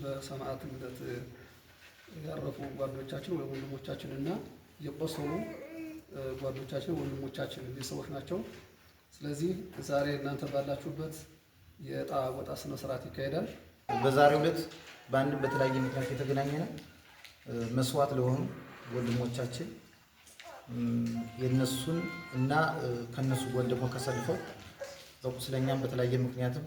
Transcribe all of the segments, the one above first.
በሰማዕትነት ያረፉ ጓዶቻችን ወይ ወንድሞቻችን እና የቆሰሉ ጓዶቻችን ወንድሞቻችን ቤተሰቦች ናቸው። ስለዚህ ዛሬ እናንተ ባላችሁበት የዕጣ ወጣ ስነ ስርዓት ይካሄዳል። በዛሬው ዕለት በአንድም በተለያየ ምክንያት የተገናኘነ መስዋዕት ለሆኑ ወንድሞቻችን የነሱን እና ከነሱ ጎን ደግሞ ከሰልፈው በቁስለኛም በተለያየ ምክንያትም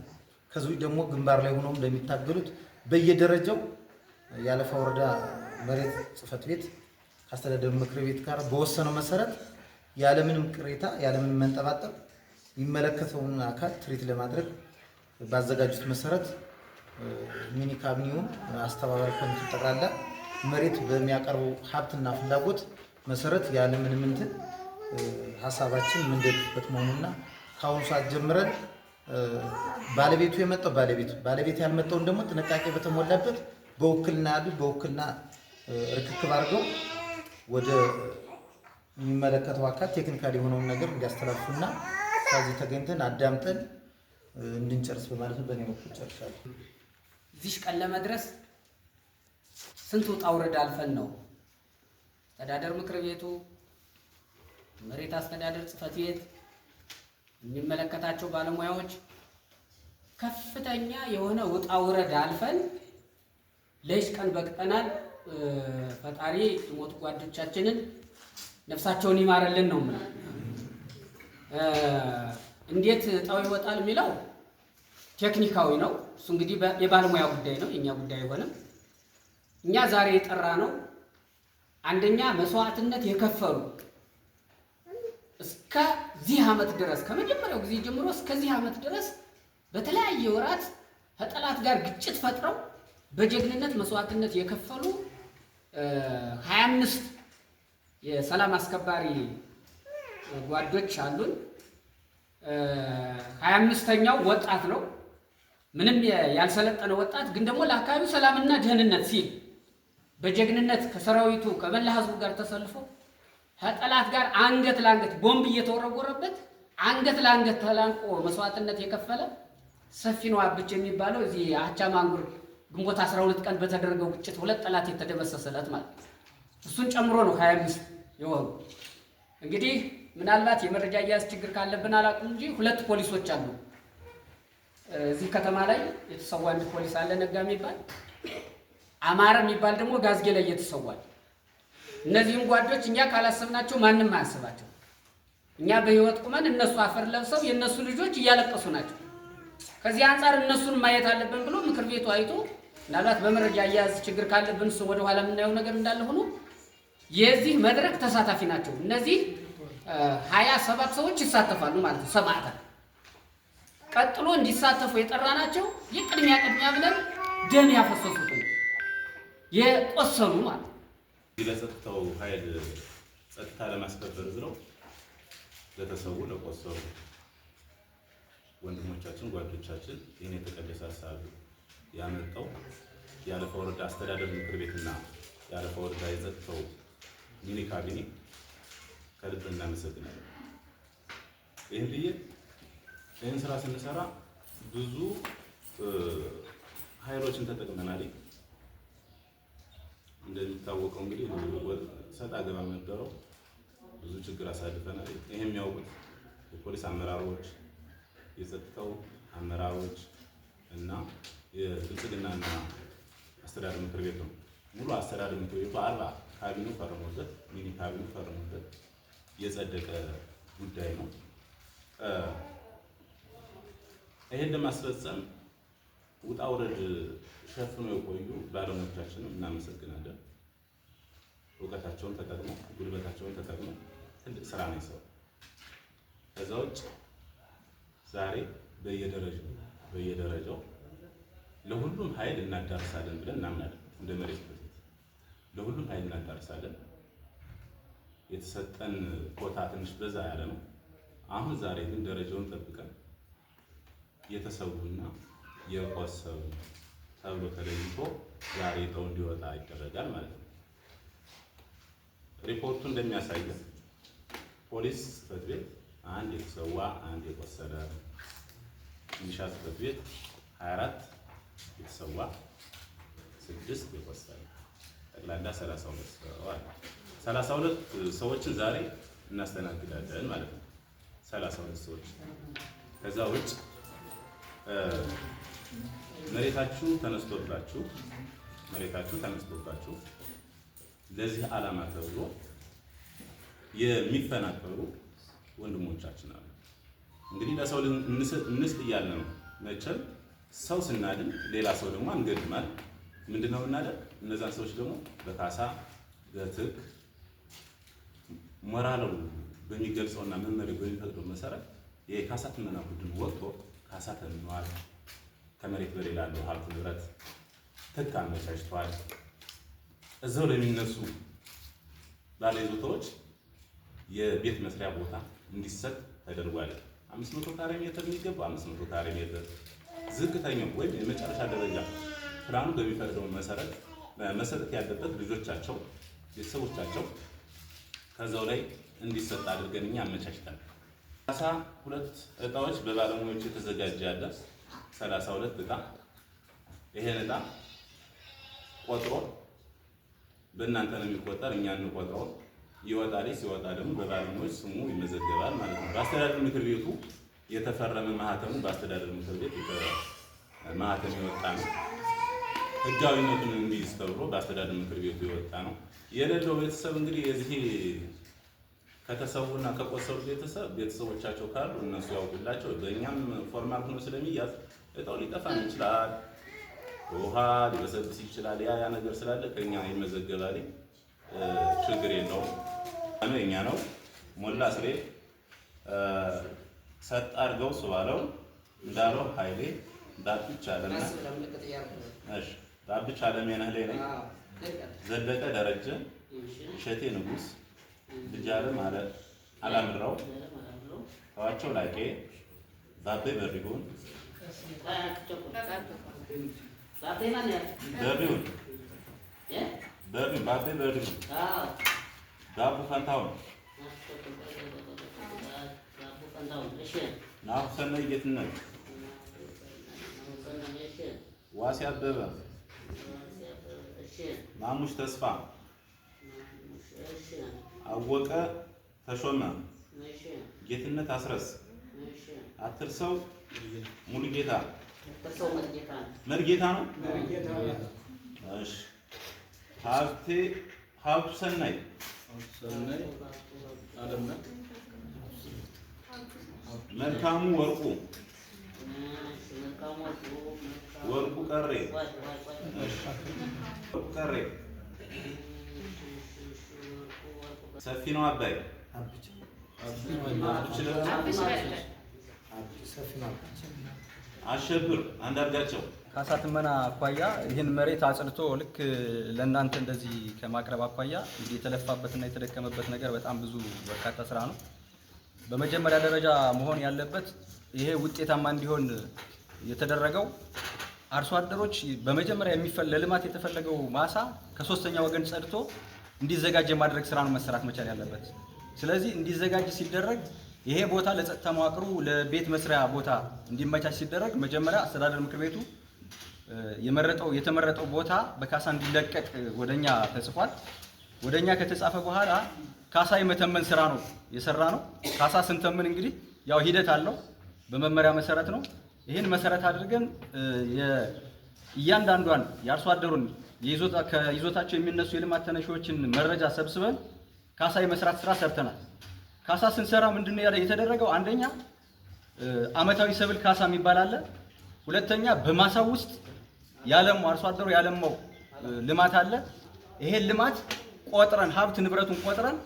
ከዚህ ደግሞ ግንባር ላይ ሆነው እንደሚታገሉት በየደረጃው ያለፋ ወረዳ መሬት ጽሕፈት ቤት ከአስተዳደር ምክር ቤት ጋር በወሰነው መሰረት ያለምንም ቅሬታ ያለምንም መንጠባጠብ የሚመለከተውን አካል ትሪት ለማድረግ ባዘጋጁት መሰረት ሚኒ ካቢኔውን አስተባባሪ ኮሚቴ ጠቅላላ መሬት በሚያቀርበው ሀብትና ፍላጎት መሰረት ያለምንም እንትን ሀሳባችን የምንደግፍበት መሆኑና ከአሁኑ ሰዓት ጀምረን ባለቤቱ የመጣው ባለቤት ያልመጣውን ደግሞ ጥንቃቄ በተሞላበት በውክልና ያሉ በውክልና ርክክብ አድርገው ወደ የሚመለከተው አካል ቴክኒካሊ የሆነውን ነገር እንዲያስተላልፉና ከዚህ ተገኝተን አዳምጠን እንድንጨርስ በማለት ነው። በእኔ በኩል ጨርሻለሁ። እዚህ ቀን ለመድረስ ስንት ውጣ ውረድ አልፈን ነው አስተዳደር ምክር ቤቱ፣ መሬት አስተዳደር ጽሕፈት ቤት፣ የሚመለከታቸው ባለሙያዎች ከፍተኛ የሆነ ውጣ ውረድ አልፈን ለይሽ ቀን በቅተናል። ፈጣሪ የሞቱ ጓዶቻችንን ነፍሳቸውን ይማረልን ነው ማለት። እንዴት ዕጣው ይወጣል የሚለው ቴክኒካዊ ነው። እሱ እንግዲህ የባለሙያ ጉዳይ ነው፣ የኛ ጉዳይ አይሆንም። እኛ ዛሬ የጠራ ነው አንደኛ መስዋዕትነት የከፈሉ እስከዚህ ዓመት ድረስ ከመጀመሪያው ጊዜ ጀምሮ እስከዚህ ዓመት ድረስ በተለያየ ወራት ከጠላት ጋር ግጭት ፈጥረው በጀግንነት መስዋዕትነት የከፈሉ 25 የሰላም አስከባሪ ጓዶች አሉን። 25ኛው ወጣት ነው፣ ምንም ያልሰለጠነ ወጣት ግን ደግሞ ለአካባቢው ሰላምና ደህንነት ሲል በጀግንነት ከሰራዊቱ ከመላ ሕዝቡ ጋር ተሰልፎ ከጠላት ጋር አንገት ለአንገት ቦምብ እየተወረወረበት አንገት ለአንገት ተላንቆ መስዋዕትነት የከፈለ ሰፊ ነው አብች የሚባለው እዚህ አቻ ማንጉር ግንቦት 12 ቀን በተደረገው ግጭት 2 ጠላት የተደመሰሰለት ማለት እሱን ጨምሮ ነው 25 የሆኑ። እንግዲህ ምናልባት የመረጃ አያያዝ ችግር ካለብን አላውቅም እንጂ 2 ፖሊሶች አሉ እዚህ ከተማ ላይ የተሰዋ አንድ ፖሊስ አለ ነጋ የሚባል፣ አማረ የሚባል ደግሞ ጋዝጌ ላይ የተሰዋል። እነዚህም ጓዶች እኛ ካላሰብናቸው ማንም አያስባቸው። እኛ በህይወት ቁመን እነሱ አፈር ለብሰው የነሱ ልጆች እያለቀሱ ናቸው። ከዚህ አንፃር እነሱን ማየት አለብን ብሎ ምክር ቤቱ አይቶ ምናልባት በመረጃ አያያዝ ችግር ካለብን እሱ ወደ ኋላ የምናየው ነገር እንዳለ ሆኖ የዚህ መድረክ ተሳታፊ ናቸው። እነዚህ 27 ሰዎች ይሳተፋሉ ማለት ነው። ሰማዕታት ቀጥሎ እንዲሳተፉ የጠራናቸው የቅድሚያ ብለን ደም ያፈሰሱት የቆሰሉ ማለት ለጸጥታው ኃይል ጸጥታ ለማስከበር ዝለው ለተሰዉ ለቆሰሉ ወንድሞቻችን ጓዶቻችን ይህን የተቀደሰ ሀሳብ ያመጣው ያለፈ ወረዳ አስተዳደር ምክር ቤትና ያለፈ ወረዳ የጸጥታው ሚኒ ካቢኔ ከልብ እናመሰግናለን። ይህን ስራ ስንሰራ ብዙ ኃይሎችን ተጠቅመናል። እንደሚታወቀው እንግዲህ ሰጣ ገባ ነበረው፣ ብዙ ችግር አሳልፈናል። ይሄም የሚያውቁት የፖሊስ አመራሮች፣ የጸጥታው አመራሮች እና የብልጽግናና አስተዳደር ምክር ቤት ነው። ሙሉ አስተዳደር ምክር ቤቱ 40 ካቢኔው ፈርሞበት ሚኒ ካቢኔው ፈርሞበት የጸደቀ ጉዳይ ነው። ይሄን ለማስፈጸም ውጣ ውረድ ሸፍኖ የቆዩ ባለሙያዎቻችንን እናመሰግናለን። እውቀታቸውን ተጠቅመው ጉልበታቸውን ተጠቅመው ትልቅ ስራ ነው የሰሩ። ከዛ ውጭ ዛሬ በየደረጃው ለሁሉም ኃይል እናዳርሳለን ብለን እናምናለን። እንደ መሬት ለሁሉም ኃይል እናዳርሳለን። የተሰጠን ኮታ ትንሽ በዛ ያለ ነው። አሁን ዛሬ ግን ደረጃውን ጠብቀን የተሰዉና የቆሰሉ ተብሎ ተለይቶ ዛሬ ዕጣው እንዲወጣ ይደረጋል ማለት ነው። ሪፖርቱ እንደሚያሳየው ፖሊስ ጽሕፈት ቤት አንድ የተሰዋ አንድ የቆሰለ፣ ሚሊሻ ጽሕፈት ቤት 24 የተሰዋ 6 የቆሰለ ጠቅላላ 32 ሰው አለ። 32 ሰዎችን ዛሬ እናስተናግዳለን ማለት ነው። 32 ሰዎች። ከዛ ውጭ መሬታችሁ ተነስቶባችሁ ለዚህ ዓላማ ተብሎ የሚፈናቀሉ ወንድሞቻችን አሉ። እንግዲህ ለሰው እንስጥ እያለ ነው። መቼም ሰው ስናድን ሌላ ሰው ደግሞ አንገድማል። ምንድነው እናደርግ? እነዛን ሰዎች ደግሞ በካሳ በትክ ሞራሉ በሚገልጸውና መመሪያው በሚፈቅደው መሰረት የካሳ ትመና ቡድን ወጥቶ ካሳ ተምኗል። ከመሬት በሌላ ያለው ሀብት ንብረት ትክ አመቻችቷል። እዛው ለሚነሱ ባለይዞታዎች የቤት መስሪያ ቦታ እንዲሰጥ ተደርጓል። 500 ካሬ ሜትር የሚገባው 500 ካሬ ሜትር፣ ዝቅተኛው ወይም የመጨረሻ ደረጃ ፕላኑ በሚፈቅደው መሰጠት ያለበት ልጆቻቸው፣ ቤተሰቦቻቸው ከዛው ላይ እንዲሰጥ አድርገን እኛ አመቻችተናል። 32 እጣዎች በባለሙያዎች የተዘጋጀ ያለ 32 እጣ። ይሄን እጣ ቆጥሮ በእናንተ ነው የሚቆጠር፣ እኛ እንቆጥረው ይወጣል። ሲወጣ ደግሞ በባለሙያዎች ስሙ ይመዘገባል ማለት ነው። በአስተዳደር ምክር ቤቱ የተፈረመ ማህተሙ በአስተዳደር ምክር ቤት ማህተም የወጣ ነው። ህጋዊነቱን እንዲይዝ ተብሎ በአስተዳደር ምክር ቤቱ የወጣ ነው። የሌለው ቤተሰብ እንግዲህ የዚህ ከተሰውና ከቆሰሉ ቤተሰቦቻቸው ካሉ እነሱ ያውቁላቸው። በእኛም ፎርማል ሆኖ ስለሚያዝ እጣው ሊጠፋም ይችላል፣ ውሃ ሊበሰብስ ይችላል። ያ ነገር ስላለ ከኛ ይመዘገባል። ችግር የለውም። የኛ ነው። ሞላ ስሬ ሰጥ አድርገው ስባለው እንዳለው ኃይሌ ዳብቻ አለና እሺ ዳብቻ አለሜነህ ላይ ነኝ። ዘለቀ ደረጀ፣ እሸቴ ንጉስ፣ ልጅ አለም አላምራው፣ ተዋቸው ላቄ፣ ባቤ በሪሁን ባቤ በሪሁን ዳቡ ፈንታውን፣ ናሁሰናይ ጌትነት፣ ዋሴ አበበ፣ ማሙሽ ተስፋ፣ አወቀ ተሾመ፣ ጌትነት አስረስ፣ አትርሰው ሙሉጌታ መርጌታ ነው። እሺ ሀብቱ ሰናይ መልካሙ ወርቁ ቀሬ ሰፊ ነው አባይ አሸብር አንዳርጋቸው ካሳ ትመና አኳያ ይህን መሬት አጽድቶ ልክ ለእናንተ እንደዚህ ከማቅረብ አኳያ የተለፋበትና የተደከመበት ነገር በጣም ብዙ በርካታ ስራ ነው። በመጀመሪያ ደረጃ መሆን ያለበት ይሄ ውጤታማ እንዲሆን የተደረገው አርሶ አደሮች በመጀመሪያ ለልማት የተፈለገው ማሳ ከሶስተኛ ወገን ጸድቶ እንዲዘጋጅ የማድረግ ስራ ነው መሰራት መቻል ያለበት። ስለዚህ እንዲዘጋጅ ሲደረግ ይሄ ቦታ ለጸጥታ መዋቅሩ ለቤት መስሪያ ቦታ እንዲመቻች ሲደረግ መጀመሪያ አስተዳደር ምክር ቤቱ የተመረጠው ቦታ በካሳ እንዲለቀቅ ወደኛ ተጽፏል። ወደኛ ከተጻፈ በኋላ ካሳ የመተመን ስራ ነው የሰራ ነው። ካሳ ስንተምን እንግዲህ ያው ሂደት አለው፣ በመመሪያ መሰረት ነው። ይህን መሰረት አድርገን እያንዳንዷን የአርሶ አደሩን ከይዞታቸው የሚነሱ የልማት ተነሺዎችን መረጃ ሰብስበን ካሳ የመስራት ስራ ሰርተናል። ካሳ ስንሰራ ምንድነው የተደረገው? አንደኛ አመታዊ ሰብል ካሳ የሚባል አለ። ሁለተኛ በማሳው ውስጥ ያለማው አርሶ አደሩ ያለማው ልማት አለ። ይሄን ልማት ቆጥረን ሀብት ንብረቱን ቆጥረን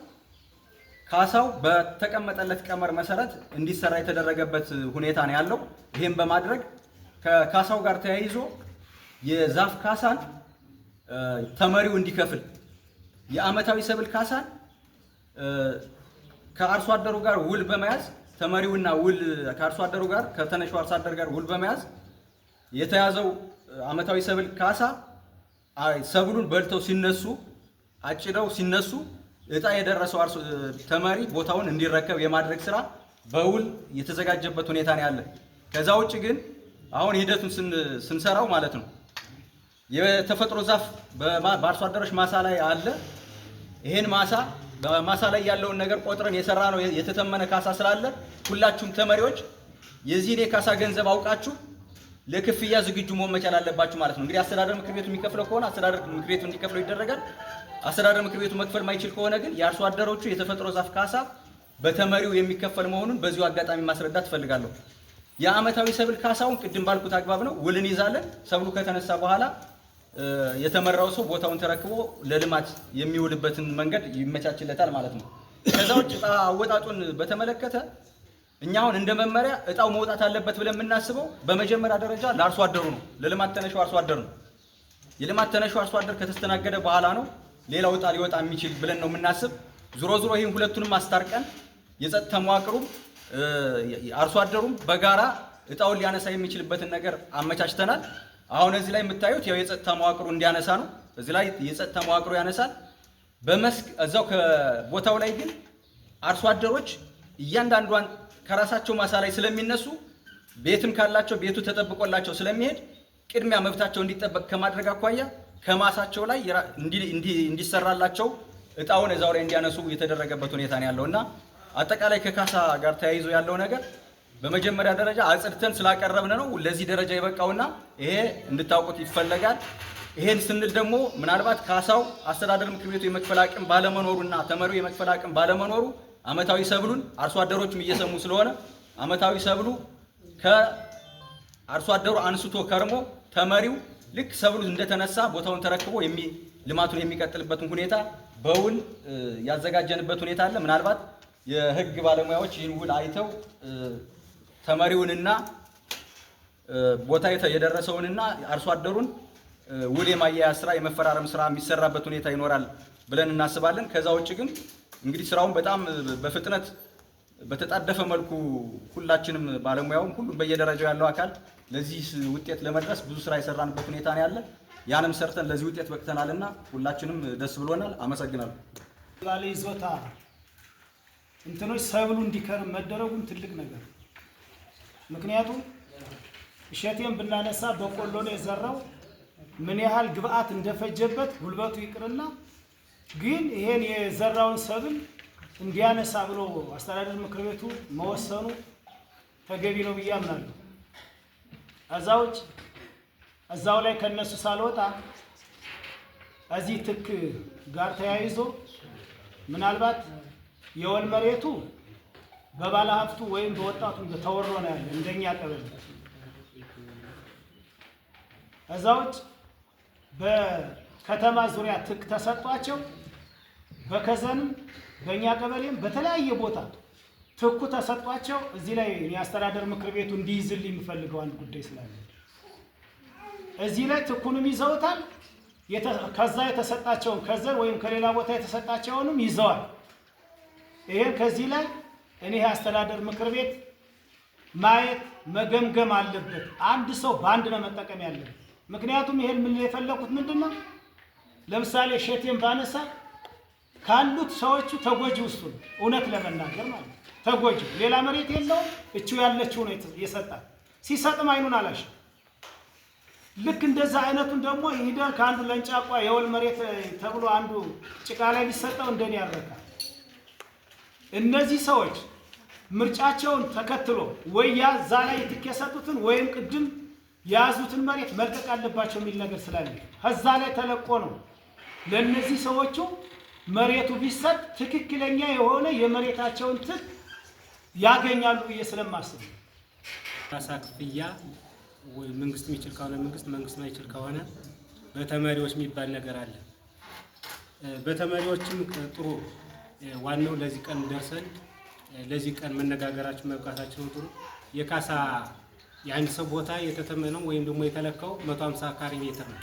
ካሳው በተቀመጠለት ቀመር መሰረት እንዲሰራ የተደረገበት ሁኔታ ነው ያለው። ይሄን በማድረግ ከካሳው ጋር ተያይዞ የዛፍ ካሳን ተመሪው እንዲከፍል፣ የአመታዊ ሰብል ካሳን ከአርሶ አደሩ ጋር ውል በመያዝ ተመሪውና ውል ከአርሶ አደሩ ጋር ከተነሻው አርሶ አደር ጋር ውል በመያዝ የተያዘው አመታዊ ሰብል ካሳ ሰብሉን በልተው ሲነሱ አጭደው ሲነሱ እጣ የደረሰው ተመሪ ቦታውን እንዲረከብ የማድረግ ስራ በውል የተዘጋጀበት ሁኔታ ነው ያለ። ከዛ ውጭ ግን አሁን ሂደቱን ስንሰራው ማለት ነው የተፈጥሮ ዛፍ በአርሶ አደሮች ማሳ ላይ አለ። ይሄን በማሳ ላይ ያለውን ነገር ቆጥረን የሰራ ነው የተተመነ ካሳ ስላለ ሁላችሁም ተመሪዎች የዚህን የካሳ ገንዘብ አውቃችሁ ለክፍያ ዝግጁ መሆን መቻል አለባችሁ ማለት ነው። እንግዲህ አስተዳደር ምክር ቤቱ የሚከፍለው ከሆነ አስተዳደር ምክር ቤቱ እንዲከፍለው ይደረጋል። አስተዳደር ምክር ቤቱ መክፈል ማይችል ከሆነ ግን የአርሶ አደሮቹ የተፈጥሮ ዛፍ ካሳ በተመሪው የሚከፈል መሆኑን በዚሁ አጋጣሚ ማስረዳት እፈልጋለሁ። የዓመታዊ ሰብል ካሳውን ቅድም ባልኩት አግባብ ነው ውልን ይዛለን። ሰብሉ ከተነሳ በኋላ የተመራው ሰው ቦታውን ተረክቦ ለልማት የሚውልበትን መንገድ ይመቻችለታል ማለት ነው። ከዛ ውጭ ዕጣ አወጣጡን በተመለከተ እኛ አሁን እንደ መመሪያ ዕጣው መውጣት አለበት ብለን የምናስበው በመጀመሪያ ደረጃ ለአርሶ አደሩ ነው፣ ለልማት ተነሻው አርሶ አደር ነው። የልማት ተነሻው አርሶ አደር ከተስተናገደ በኋላ ነው ሌላው ዕጣ ሊወጣ የሚችል ብለን ነው የምናስብ። ዞሮ ይህን ሁለቱንም አስታርቀን የጸጥታ መዋቅሩም አርሶ አደሩም በጋራ ዕጣውን ሊያነሳ የሚችልበትን ነገር አመቻችተናል። አሁን እዚህ ላይ የምታዩት ያው የጸጥታ መዋቅሩ እንዲያነሳ ነው። እዚህ ላይ የጸጥታ መዋቅሩ ያነሳል። በመስክ እዛው ከቦታው ላይ ግን አርሶ አደሮች እያንዳንዷን ከራሳቸው ማሳ ላይ ስለሚነሱ ቤትም ካላቸው ቤቱ ተጠብቆላቸው ስለሚሄድ ቅድሚያ መብታቸው እንዲጠበቅ ከማድረግ አኳያ ከማሳቸው ላይ እንዲሰራላቸው ዕጣውን እዛው ላይ እንዲያነሱ የተደረገበት ሁኔታ ነው ያለውና አጠቃላይ ከካሳ ጋር ተያይዞ ያለው ነገር በመጀመሪያ ደረጃ አጽድተን ስላቀረብን ነው ለዚህ ደረጃ የበቃውና ይሄ እንድታውቁት ይፈለጋል። ይሄን ስንል ደግሞ ምናልባት ካሳው አስተዳደር ምክር ቤቱ የመክፈል አቅም ባለመኖሩና ተመሪው የመክፈል አቅም ባለመኖሩ ዓመታዊ ሰብሉን አርሶ አደሮችም እየሰሙ ስለሆነ ዓመታዊ ሰብሉ ከአርሶ አደሩ አንስቶ ከርሞ ተመሪው ልክ ሰብሉ እንደተነሳ ቦታውን ተረክቦ ልማቱን የሚቀጥልበትን ሁኔታ በውል ያዘጋጀንበት ሁኔታ አለ። ምናልባት የህግ ባለሙያዎች ይህን ውል አይተው ተመሪውንና ቦታ የደረሰውንና አርሶ አደሩን ውል የማያያዝ ስራ የመፈራረም ስራ የሚሰራበት ሁኔታ ይኖራል ብለን እናስባለን። ከዛ ውጭ ግን እንግዲህ ስራውን በጣም በፍጥነት በተጣደፈ መልኩ ሁላችንም ባለሙያውም ሁሉም በየደረጃው ያለው አካል ለዚህ ውጤት ለመድረስ ብዙ ስራ የሰራንበት ሁኔታ ነው ያለ። ያንም ሰርተን ለዚህ ውጤት በቅተናልና ሁላችንም ደስ ብሎናል። አመሰግናለሁ። ባለ ይዞታ እንትኖች ሰብሉ እንዲከርም መደረጉም ትልቅ ነገር። ምክንያቱም እሸቴን ብናነሳ በቆሎ ነው የዘራው ምን ያህል ግብአት እንደፈጀበት ጉልበቱ ይቅርና ግን ይሄን የዘራውን ሰብል እንዲያነሳ ብሎ አስተዳደር ምክር ቤቱ መወሰኑ ተገቢ ነው ብዬ አምናለሁ። እዛው ላይ ከነሱ ሳልወጣ እዚህ ትክ ጋር ተያይዞ ምናልባት የወል መሬቱ በባለ ሀብቱ ወይም በወጣቱ ተወሮ ነው ያለ እንደኛ ቀበሌ። እዛውጭ በከተማ ዙሪያ ትክ ተሰጧቸው በከዘንም በእኛ ቀበሌም በተለያየ ቦታ ትኩ ተሰጧቸው። እዚህ ላይ የአስተዳደር ምክር ቤቱ እንዲይዝልኝ የሚፈልገው አንድ ጉዳይ ስላለ እዚህ ላይ ትኩንም ይዘውታል። ከዛ የተሰጣቸውን ከዘር ወይም ከሌላ ቦታ የተሰጣቸውንም ይዘዋል። ይሄን ከዚህ ላይ እኔ የአስተዳደር ምክር ቤት ማየት መገምገም አለበት። አንድ ሰው በአንድ ነው መጠቀም ያለበት። ምክንያቱም ይሄን ምን የፈለኩት ምንድነው ለምሳሌ እሸቴን ባነሳ ካሉት ሰዎቹ ተጎጂ ውስጥ ነው። እውነት ለመናገር ማለት ተጎጂ ሌላ መሬት የለውም። እቹ ያለችው ነው የሰጣት። ሲሰጥም አይኑን አላሽ። ልክ እንደዛ አይነቱን ደግሞ ይሄዳል ከአንዱ ለንጫቋ የወል መሬት ተብሎ አንዱ ጭቃ ላይ ሊሰጠው እንደኔ ያረካ። እነዚህ ሰዎች ምርጫቸውን ተከትሎ ወይ ያዛ ላይ ትክ የሰጡትን ወይም ቅድም ያዙትን መሬት መልቀቅ አለባቸው የሚል ነገር ስላለ ከዛ ላይ ተለቆ ነው ለነዚህ ሰዎቹ መሬቱ ቢሰጥ ትክክለኛ የሆነ የመሬታቸውን ትክ ያገኛሉ ብዬ ስለማስብ ካሳ ክፍያ ወይ መንግስት የሚችል ከሆነ መንግስት ማይችል ከሆነ በተመሪዎች የሚባል ነገር አለ። በተመሪዎችም ጥሩ ዋናው ለዚህ ቀን ደርሰን ለዚህ ቀን መነጋገራችን መብቃታችን ጥሩ። የካሳ የአንድ ሰው ቦታ የተተመነው ወይም ደግሞ የተለካው 150 ካሬ ሜትር ነው።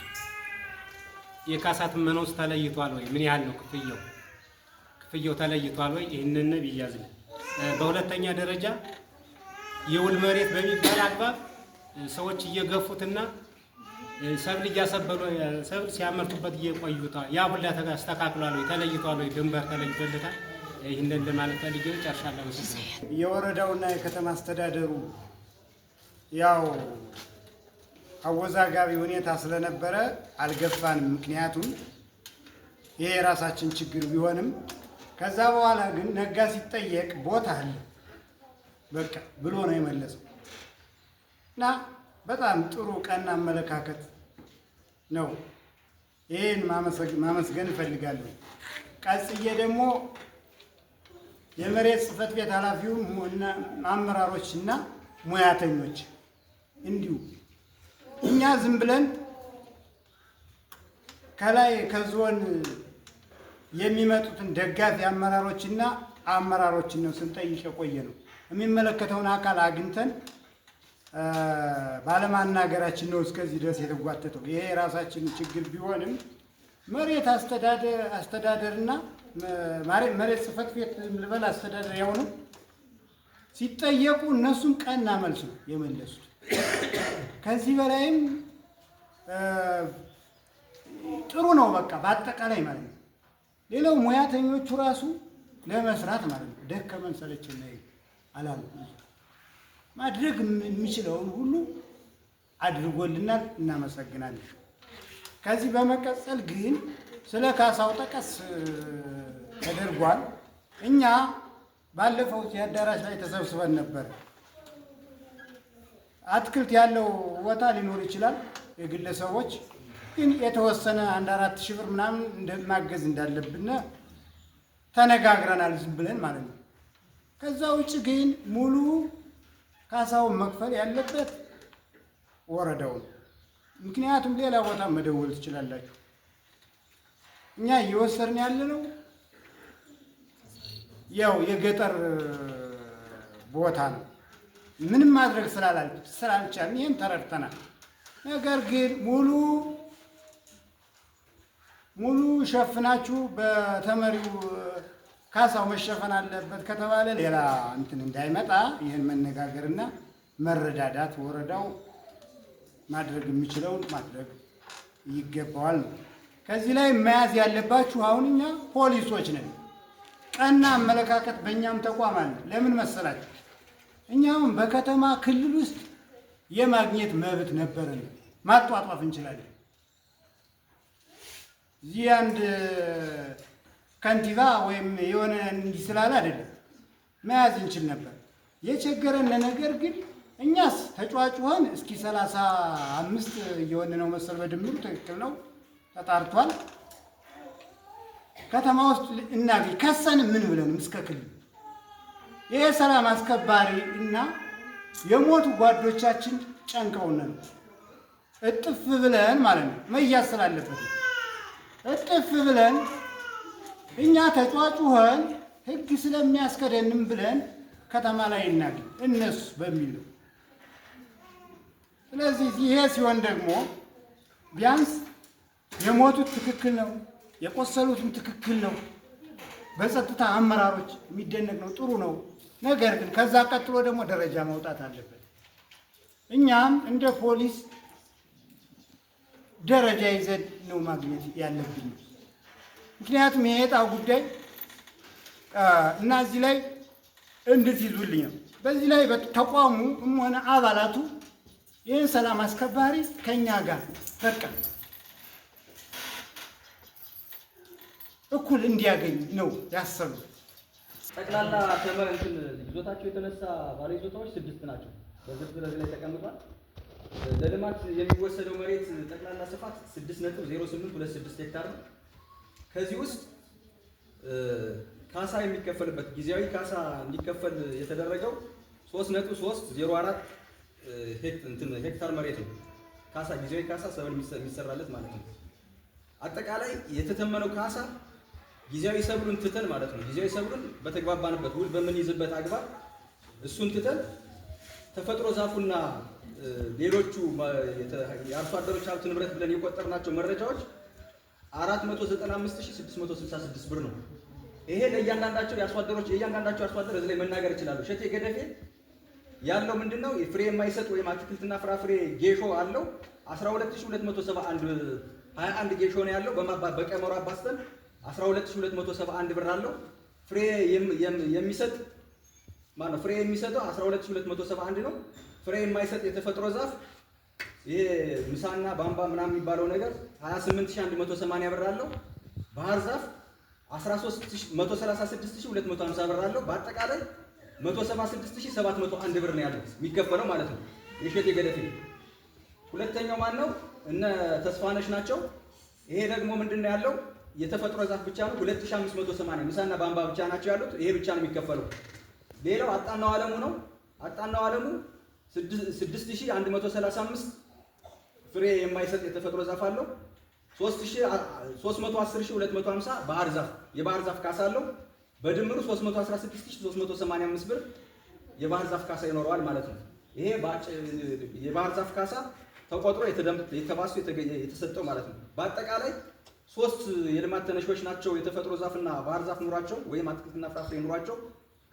የካሳ ትመናው ተለይቷል ወይ? ምን ያህል ነው ክፍያው ተለይቷል ወይ? ይሄንን ቢያዝልን። በሁለተኛ ደረጃ የውል መሬት በሚባል አግባብ ሰዎች እየገፉትና ሰብል እያሰበሉ ሰብል ሲያመርቱበት እየቆዩታ ያ ሁላ ተስተካክሏል ወይ? ተለይቷል ወይ? ድንበር ተለይቶለታል? ይሄንን ለማለት ፈልጌ ጨርሻለሁ። የወረዳውና የከተማ አስተዳደሩ ያው አወዛጋቢ ሁኔታ ስለነበረ አልገባንም። ምክንያቱም ይሄ የራሳችን ችግር ቢሆንም ከዛ በኋላ ግን ነጋ ሲጠየቅ ቦታ አለ በቃ ብሎ ነው የመለሰው እና በጣም ጥሩ ቀና አመለካከት ነው። ይሄን ማመስገን እፈልጋለሁ። ቀጽዬ ደግሞ የመሬት ጽሕፈት ቤት ኃላፊው አመራሮችና ሙያተኞች እንዲሁ እኛ ዝም ብለን ከላይ ከዞን የሚመጡትን ደጋፊ አመራሮችን ነው ስንጠይቅ የቆየ ነው። የሚመለከተውን አካል አግኝተን ባለማናገራችን ነው እስከዚህ ድረስ የተጓተተው። ይሄ የራሳችን ችግር ቢሆንም መሬት አስተዳደርና መሬት ጽሕፈት ቤት ልበል አስተዳደር የሆኑ ሲጠየቁ እነሱም ቀና መልስ ነው የመለሱት። ከዚህ በላይም ጥሩ ነው በቃ በአጠቃላይ ማለት ነው። ሌላው ሙያተኞቹ ራሱ ለመስራት ማለት ነው ደከመን ሰለቸን አላሉ። ማድረግ የሚችለውን ሁሉ አድርጎልናል፣ እናመሰግናለን። ከዚህ በመቀጠል ግን ስለ ካሳው ጠቀስ ተደርጓል። እኛ ባለፈው የአዳራሽ ላይ ተሰብስበን ነበር። አትክልት ያለው ቦታ ሊኖር ይችላል የግለሰቦች ግን የተወሰነ 1-4 ሺህ ብር ምናምን እንደማገዝ እንዳለብን ተነጋግረናል፣ ዝም ብለን ማለት ነው። ከዛ ውጭ ግን ሙሉ ካሳውን መክፈል ያለበት ወረዳው ነው። ምክንያቱም ሌላ ቦታ መደወል ትችላላችሁ። እኛ እየወሰድን ያለነው ያው የገጠር ቦታ ነው። ምንም ማድረግ ስላልቻልን ይሄን ተረድተናል። ነገር ግን ሙሉ ሸፍናችሁ በተመሪው ካሳው መሸፈን አለበት ከተባለ ሌላ እንትን እንዳይመጣ ይሄን መነጋገርና መረዳዳት ወረዳው ማድረግ የሚችለውን ማድረግ ይገባዋል ነው። ከዚህ ላይ መያዝ ያለባችሁ አሁን እኛ ፖሊሶች ነን። ቀና አመለካከት በእኛም ተቋም አለ። ለምን መሰላችሁ? እኛም በከተማ ክልል ውስጥ የማግኘት መብት ነበረን፣ ማጧጧፍ እንችላለን። እዚህ አንድ ከንቲባ ወይም የሆነ እንዲህ ስላለ አይደለም መያዝ እንችል ነበር። የቸገረን ነገር ግን እኛስ ተጫዋጭሆን እስኪ 35 እየሆነ ነው መሰል በድምሩ ትክክል ነው ተጣርቷል። ከተማ ውስጥ እናገኝ ከሰን ምን ብለንም እስከ ክልል ይሄ ሰላም አስከባሪ እና የሞቱ ጓዶቻችን ጨንቀውና ነው እጥፍ ብለን ማለት ነው መያዝ ስላለበት እጥፍ ብለን እኛ ተጫዋጭሆን ህግ ስለሚያስከደንም ብለን ከተማ ላይ እናገኝ እነሱ በሚል ነው። ስለዚህ ይሄ ሲሆን ደግሞ ቢያንስ የሞቱት ትክክል ነው፣ የቆሰሉትም ትክክል ነው። በጸጥታ አመራሮች የሚደነቅ ነው፣ ጥሩ ነው። ነገር ግን ከዛ ቀጥሎ ደግሞ ደረጃ መውጣት አለበት። እኛም እንደ ፖሊስ ደረጃ ይዘን ነው ማግኘት ያለብን። ምክንያቱም የዕጣ ጉዳይ እና እዚህ ላይ እንድትይዙልኝ ነው። በዚህ ላይ ተቋሙም ሆነ አባላቱ ይህን ሰላም አስከባሪ ከኛ ጋር በቃ እኩል እንዲያገኝ ነው ያሰቡት። ጠቅላላ ይዞታቸው የተነሳ ባለ ይዞታዎች 6 ናቸው። በዝርዝር እዚህ ላይ ተቀምጧል። ለልማት የሚወሰደው መሬት ጠቅላላ ስፋት 6.0826 ሄክታር ነው። ከዚህ ውስጥ ካሳ የሚከፈልበት ጊዜያዊ ካሳ እንዲከፈል የተደረገው 3.304 ሄክታር መሬት ነው። ካሳ ጊዜያዊ ካሳ ሰብል የሚሰራለት ማለት ነው። አጠቃላይ የተተመነው ካሳ ጊዜያዊ ሰብሉን ትተን ማለት ነው። ጊዜያዊ ሰብሉን በተግባባንበት ውል በምንይዝበት አግባብ እሱን ትተን ተፈጥሮ ዛፉና ሌሎቹ የአርሶ አደሮች ሀብት ንብረት ብለን የቆጠርናቸው መረጃዎች 495666 ብር ነው። ይሄ ለእያንዳንዳቸው የአርሶ አደሮች የእያንዳንዳቸው አርሶ አደር እዚህ ላይ መናገር ይችላሉ። ሸቴ ገደፌ ያለው ምንድነው? የፍሬ የማይሰጥ ወይም አትክልትና ፍራፍሬ ጌሾ አለው 12271 ጌሾ ነው ያለው። በቀመሩ አባስተን 12271 ብር አለው። ፍሬ የሚሰጥ ማነው? ፍሬ የሚሰጠው 12271 ነው። ፍሬ የማይሰጥ የተፈጥሮ ዛፍ ይሄ ምሳና ባምባ ምናምን የሚባለው ነገር 28180 ብር አለው። ባህር ዛፍ 136250 ብር አለው። በአጠቃላይ 176701 ብር ነው ያለው የሚከፈለው ማለት ነው። የእሸቴ ገደፌ ሁለተኛው ማን ነው? እነ ተስፋነሽ ናቸው። ይሄ ደግሞ ምንድነው ያለው? የተፈጥሮ ዛፍ ብቻ ነው 2580። ምሳና ባምባ ብቻ ናቸው ያሉት። ይሄ ብቻ ነው የሚከፈለው። ሌላው አጣናው አለሙ ነው። አጣናው አለሙ 6135 ፍሬ የማይሰጥ የተፈጥሮ ዛፍ አለው። 310250 ባህር ዛፍ የባህር ዛፍ ካሳ አለው። በድምሩ 316385 ብር የባህር ዛፍ ካሳ ይኖረዋል ማለት ነው። ይሄ የባህር ዛፍ ካሳ ተቆጥሮ የተባሱ የተሰጠው ማለት ነው። በአጠቃላይ 3 የልማት ተነሾች ናቸው የተፈጥሮ ዛፍና ባህር ዛፍ ኑሯቸው ወይም አትክልትና ፍራፍሬ ኑሯቸው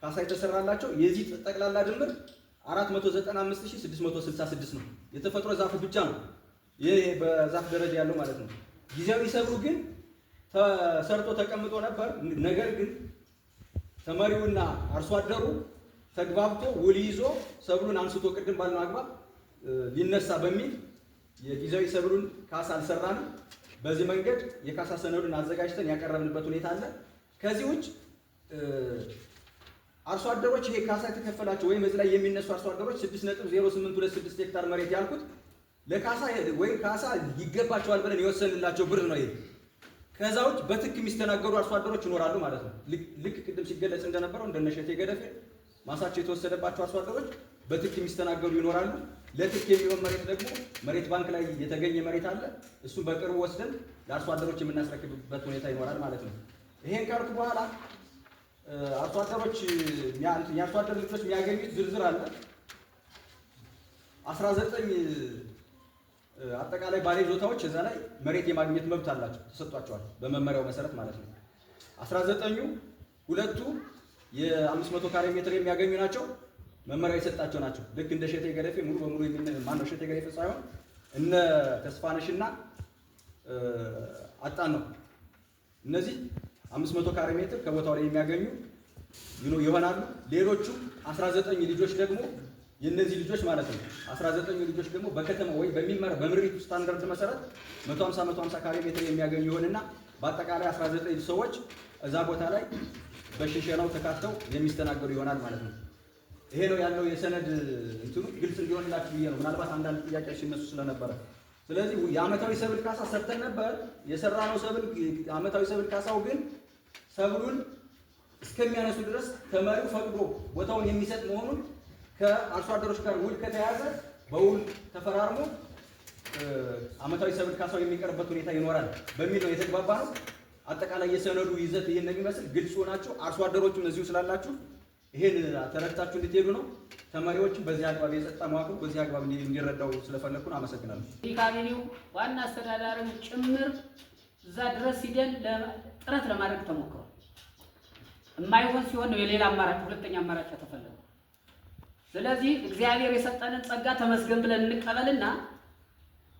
ካሳ የተሰራላቸው። የዚህ ጠቅላላ ድምር 495666 ነው። የተፈጥሮ ዛፍ ብቻ ነው ይሄ በዛፍ ደረጃ ያለው ማለት ነው። ጊዜያዊ ሰብሉ ግን ተሰርቶ ተቀምጦ ነበር። ነገር ግን ተመሪውና አርሶ አደሩ ተግባብቶ ውል ይዞ ሰብሉን አንስቶ ቅድም ባልነው አግባብ ሊነሳ በሚል የጊዜያዊ ሰብሉን ካሳ አልሰራንም። በዚህ መንገድ የካሳ ሰነዱን አዘጋጅተን ያቀረብንበት ሁኔታ አለ። ከዚህ ውጭ አርሶ አደሮች ይሄ ካሳ የተከፈላቸው ወይም እዚህ ላይ የሚነሱ አርሶ አደሮች 6.0826 ሄክታር መሬት ያልኩት ለካሳ ወይም ካሳ ይገባቸዋል ብለን የወሰንላቸው ብር ነው ይሄ። ከዛ ውጭ በትክ የሚስተናገዱ አርሶ አደሮች ይኖራሉ ማለት ነው። ልክ ቅድም ሲገለጽ እንደነበረው እንደነ እሸቴ ገደፌ ማሳቸው የተወሰደባቸው አርሶ አደሮች በትክ የሚስተናገዱ ይኖራሉ። ለትክ የሚሆን መሬት ደግሞ መሬት ባንክ ላይ የተገኘ መሬት አለ። እሱን በቅርቡ ወስደን ለአርሶ አደሮች የምናስረክብበት ሁኔታ ይኖራል ማለት ነው። ይሄን ካልኩ በኋላ አርሶ አደሮች የአርሶ አደር ልጆች የሚያገኙት ዝርዝር አለ። 19 አጠቃላይ ባለ ይዞታዎች እዛ ላይ መሬት የማግኘት መብት አላቸው ተሰጥቷቸዋል፣ በመመሪያው መሰረት ማለት ነው። 19ኙ ሁለቱ የ500 ካሬ ሜትር የሚያገኙ ናቸው፣ መመሪያው የሰጣቸው ናቸው። ልክ እንደ እሸቴ ገደፌ ሙሉ በሙሉ ማነው እሸቴ ገደፌ ሳይሆን እነ ተስፋነሽና አጣን ነው። እነዚህ 500 ካሬ ሜትር ከቦታው ላይ የሚያገኙ ይሆናሉ። ሌሎቹ 19 ልጆች ደግሞ የነዚህ ልጆች ማለት ነው 19 ልጆች ደግሞ በከተማው ወይ በምሪቱ ስታንዳርድ መሰረት 150 ካሬ ሜትር የሚያገኙ ይሆንና በአጠቃላይ 19 ሰዎች እዛ ቦታ ላይ በሽንሸናው ተካተው የሚስተናገዱ ይሆናል ማለት ነው። ይሄ ነው ያለው የሰነድ እንትኑ ግልጽ እንዲሆንላችሁ ብዬ ነው። ምናልባት አንዳንድ ጥያቄዎች ሲነሱ ስለነበረ ስለዚህ የአመታዊ ሰብል ካሳ ሰርተን ነበር። የሰራነው ሰብል አመታዊ ሰብል ካሳው ግን ሰብሉን እስከሚያነሱ ድረስ ተመሪው ፈቅዶ ቦታውን የሚሰጥ መሆኑን ከአርሶ አደሮች ጋር ውል ከተያዘ በውል ተፈራርሞ አመታዊ ሰብል ካሳው የሚቀርበት ሁኔታ ይኖራል በሚል ነው የተግባባ ነው። አጠቃላይ የሰነዱ ይዘት ይሄን እንደሚመስል ግልጽ ሆናችሁ አርሶ አደሮችም እዚሁ ስላላችሁ ይሄን ተረድታችሁ እንድትሄዱ ነው። ተማሪዎችም በዚህ አግባብ የጸጥታ መዋቅሩ በዚህ አግባብ እንዲረዳው ስለፈለኩ ነው። አመሰግናለሁ። ካቢኔው ዋና አስተዳዳሪም ጭምር እዛ ድረስ ሂደን ጥረት ለማድረግ ተሞክሯል። የማይሆን ሲሆን ነው የሌላ አማራጭ ሁለተኛ አማራጭ ተፈለገ። ስለዚህ እግዚአብሔር የሰጠንን ጸጋ ተመስገን ብለን እንቀበልና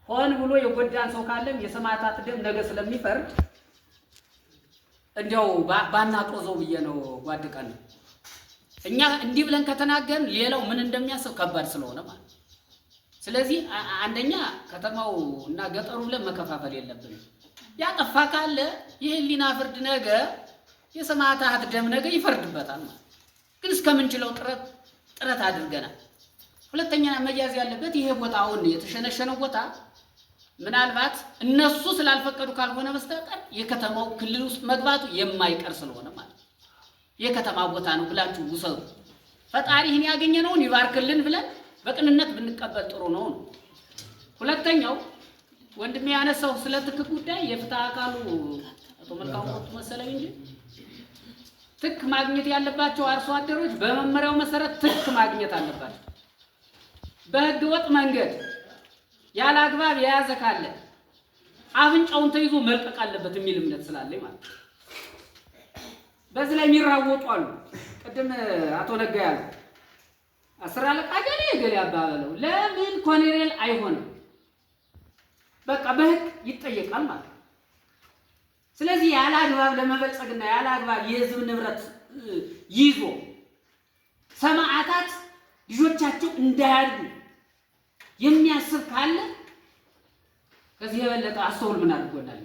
ሆን ብሎ የጎዳን ሰው ካለም የሰማዕታት ደም ነገ ስለሚፈርድ እንዲያው ባናጦዘው ብዬ ነው ጓድቀን እኛ እንዲህ ብለን ከተናገርን ሌላው ምን እንደሚያስብ ከባድ ስለሆነ ማለት። ስለዚህ አንደኛ ከተማው እና ገጠሩ ብለን መከፋፈል የለብንም። ያጠፋ ካለ የህሊና ፍርድ ነገ የሰማዕታት ደም ነገ ይፈርድበታል ማለት። ግን እስከምንችለው ጥረት አድርገናል። ሁለተኛ መያዝ ያለበት ይሄ ቦታውን የተሸነሸነው ቦታ ምናልባት እነሱ ስላልፈቀዱ ካልሆነ በስተቀር የከተማው ክልል ውስጥ መግባቱ የማይቀር ስለሆነ ማለት የከተማ ቦታ ነው ብላችሁ ውሰዱ። ፈጣሪ ይህን ያገኘነውን ይባርክልን ብለን በቅንነት ብንቀበል ጥሩ ነው። ሁለተኛው ወንድሜ ያነሳው ስለ ትክ ጉዳይ የፍትህ አካሉ አቶ መልካሙ መሰለኝ እንጂ ትክ ማግኘት ያለባቸው አርሶ አደሮች በመመሪያው መሰረት ትክ ማግኘት አለባቸው። በህገ ወጥ መንገድ ያለ አግባብ የያዘ ካለ አፍንጫውን ተይዞ መልቀቅ አለበት የሚል እምነት ስላለኝ ማለት ነው። በዚህ ላይ የሚራወጡ አሉ። ቅድም አቶ ነጋ ያለው 10 አለቃ ገሌ አባባለው ለምን ኮሎኔል አይሆንም? በቃ በህግ ይጠየቃል ማለት ነው። ስለዚህ ያለ አግባብ ለመበልጸግና ያለ አግባብ የህዝብ ንብረት ይዞ ሰማዕታት ልጆቻቸው እንዳያድጉ የሚያስብ ካለ ከዚህ የበለጠ አስተውል ምን አድርጎናል?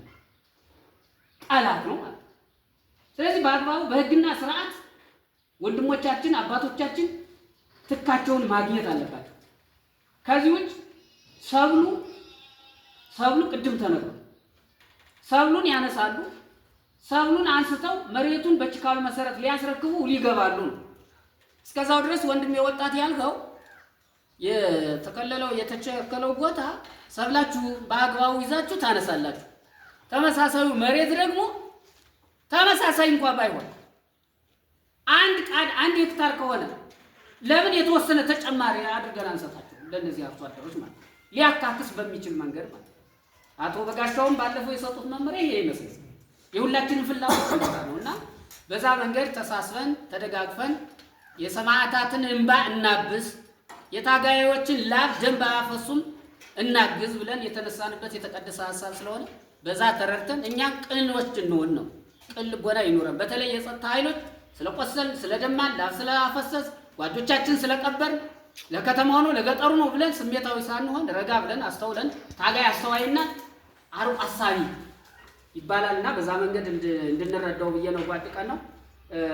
ጠላት ነው ማለት። ስለዚህ በአግባቡ በህግና ስርዓት ወንድሞቻችን አባቶቻችን ትካቸውን ማግኘት አለባቸው። ከዚህ ውጭ ሰብሉ ቅድም ተነግሯል። ሰብሉን ያነሳሉ። ሰብሉን አንስተው መሬቱን በችካሉ መሰረት ሊያስረክቡ ሊገባሉ ነው። እስከዛው ድረስ ወንድም የወጣት ያልከው የተከለለው የተቸከለው ቦታ ሰብላችሁ በአግባቡ ይዛችሁ ታነሳላችሁ። ተመሳሳዩ መሬት ደግሞ ተመሳሳይ እንኳን ባይሆን አንድ ሄክታር ከሆነ ለምን የተወሰነ ተጨማሪ አድርገን አንሰጣቸው? ለነዚህ አርሶ አደሮች ማለት ሊያካክስ በሚችል መንገድ ማለት አቶ በጋሻውም ባለፈው የሰጡት መመሪያ ይሄ ይመስላል። የሁላችንም ፍላጎት ነውና በዛ መንገድ ተሳስበን ተደጋግፈን የሰማዕታትን እንባ እናብስ፣ የታጋዮችን ላብ ደም ባያፈሱም እናግዝ ብለን የተነሳንበት የተቀደሰ ሀሳብ ስለሆነ በዛ ተረድተን እኛም ቅኖች እንሆን ነው። ቅን ልቦና ይኖረን። በተለይ የጸጥታ ኃይሎች ስለቆሰልን ስለደማን ላብ ስላፈሰስ ጓዶቻችን ስለቀበር ለከተማው ነው ለገጠሩ ነው ብለን ስሜታዊ ሳንሆን ረጋ ብለን አስተውለን ታጋይ አስተዋይና አሩቅ አሳቢ ይባላልና በዛ መንገድ እንድንረዳው ብዬ ነው። ጓድቀን ነው